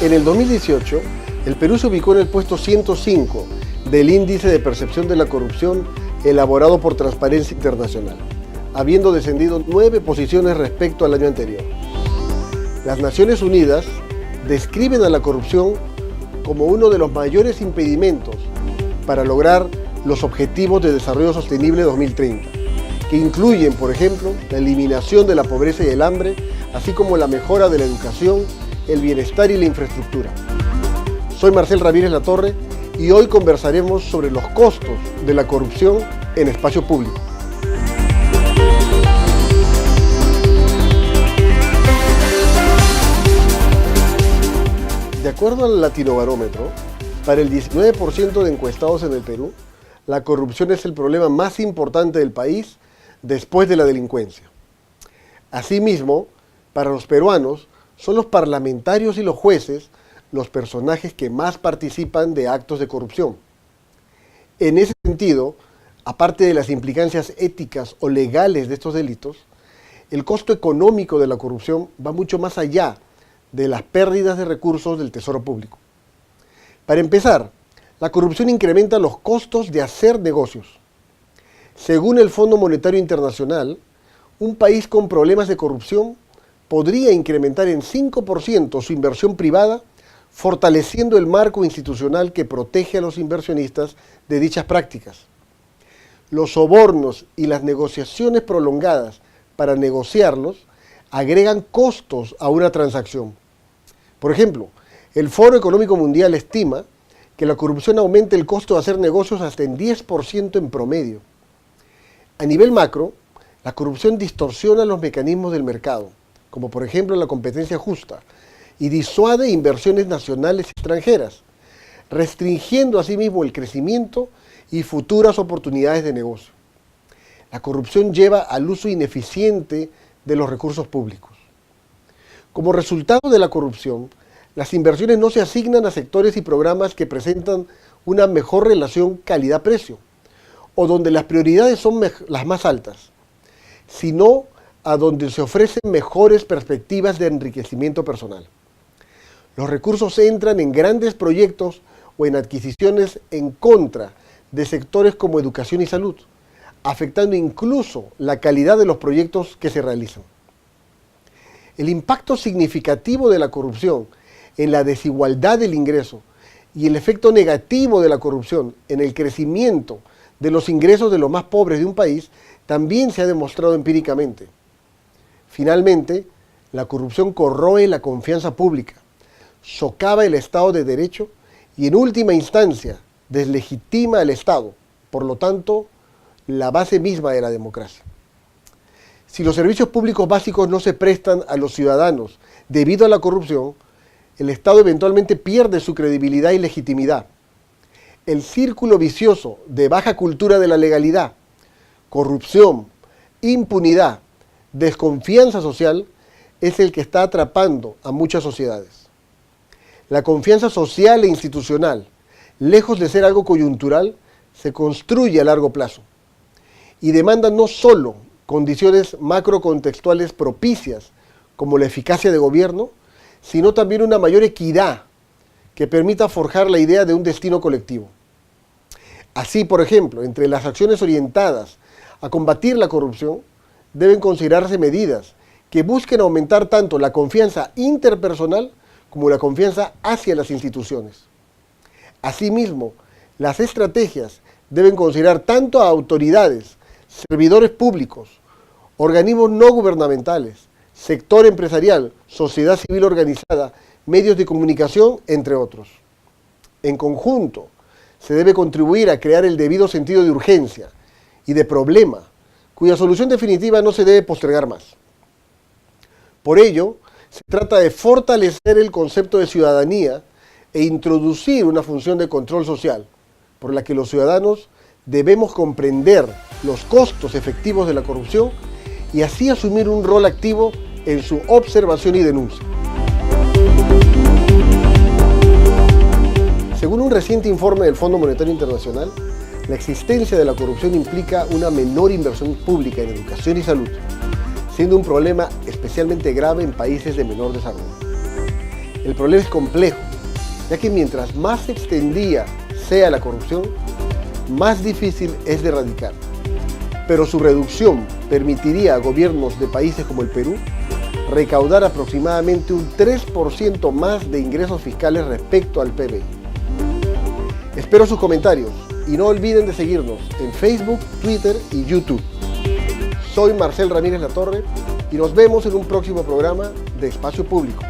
En el 2018, el Perú se ubicó en el puesto 105 del índice de percepción de la corrupción elaborado por Transparencia Internacional, habiendo descendido 9 posiciones respecto al año anterior. Las Naciones Unidas describen a la corrupción como uno de los mayores impedimentos para lograr los Objetivos de Desarrollo Sostenible 2030, que incluyen, por ejemplo, la eliminación de la pobreza y el hambre, así como la mejora de la educación, el bienestar y la infraestructura. Soy Marcel Ramírez Latorre y hoy conversaremos sobre los costos de la corrupción en espacio público. De acuerdo al Latinobarómetro, para el 19% de encuestados en el Perú, la corrupción es el problema más importante del país después de la delincuencia. Asimismo, para los peruanos, son los parlamentarios y los jueces los personajes que más participan de actos de corrupción. En ese sentido, aparte de las implicancias éticas o legales de estos delitos, el costo económico de la corrupción va mucho más allá de las pérdidas de recursos del Tesoro Público. Para empezar, la corrupción incrementa los costos de hacer negocios. Según el Fondo Monetario Internacional, un país con problemas de corrupción podría incrementar en 5% su inversión privada, fortaleciendo el marco institucional que protege a los inversionistas de dichas prácticas. Los sobornos y las negociaciones prolongadas para negociarlos agregan costos a una transacción. Por ejemplo, el Foro Económico Mundial estima que la corrupción aumenta el costo de hacer negocios hasta en 10% en promedio. A nivel macro, la corrupción distorsiona los mecanismos del mercado, como por ejemplo la competencia justa, y disuade inversiones nacionales y extranjeras, restringiendo asimismo el crecimiento y futuras oportunidades de negocio. La corrupción lleva al uso ineficiente de los recursos públicos. Como resultado de la corrupción, las inversiones no se asignan a sectores y programas que presentan una mejor relación calidad-precio, o donde las prioridades son las más altas, sino a donde se ofrecen mejores perspectivas de enriquecimiento personal. Los recursos entran en grandes proyectos o en adquisiciones en contra de sectores como educación y salud, afectando incluso la calidad de los proyectos que se realizan. El impacto significativo de la corrupción en la desigualdad del ingreso y el efecto negativo de la corrupción en el crecimiento de los ingresos de los más pobres de un país también se ha demostrado empíricamente. Finalmente, la corrupción corroe la confianza pública, socava el Estado de Derecho y en última instancia deslegitima al Estado, por lo tanto, la base misma de la democracia. Si los servicios públicos básicos no se prestan a los ciudadanos debido a la corrupción, el Estado eventualmente pierde su credibilidad y legitimidad. El círculo vicioso de baja cultura de la legalidad, corrupción, impunidad, desconfianza social es el que está atrapando a muchas sociedades. La confianza social e institucional, lejos de ser algo coyuntural, se construye a largo plazo y demanda no solo condiciones macrocontextuales propicias como la eficacia de gobierno, sino también una mayor equidad que permita forjar la idea de un destino colectivo. Así, por ejemplo, entre las acciones orientadas a combatir la corrupción, deben considerarse medidas que busquen aumentar tanto la confianza interpersonal como la confianza hacia las instituciones. Asimismo, las estrategias deben considerar tanto a autoridades, servidores públicos, organismos no gubernamentales, sector empresarial, sociedad civil organizada, medios de comunicación, entre otros. En conjunto, se debe contribuir a crear el debido sentido de urgencia y de problema, cuya solución definitiva no se debe postergar más. Por ello, se trata de fortalecer el concepto de ciudadanía e introducir una función de control social, por la que los ciudadanos debemos comprender los costos efectivos de la corrupción y así asumir un rol activo en su observación y denuncia. Según un reciente informe del Fondo Monetario Internacional, la existencia de la corrupción implica una menor inversión pública en educación y salud, siendo un problema especialmente grave en países de menor desarrollo. El problema es complejo, ya que mientras más extendida sea la corrupción, más difícil es de erradicar. Pero su reducción permitiría a gobiernos de países como el Perú recaudar aproximadamente un 3% más de ingresos fiscales respecto al PBI. Espero sus comentarios y no olviden de seguirnos en Facebook, Twitter y YouTube. Soy Marcel Ramírez Latorre y nos vemos en un próximo programa de Espacio Público.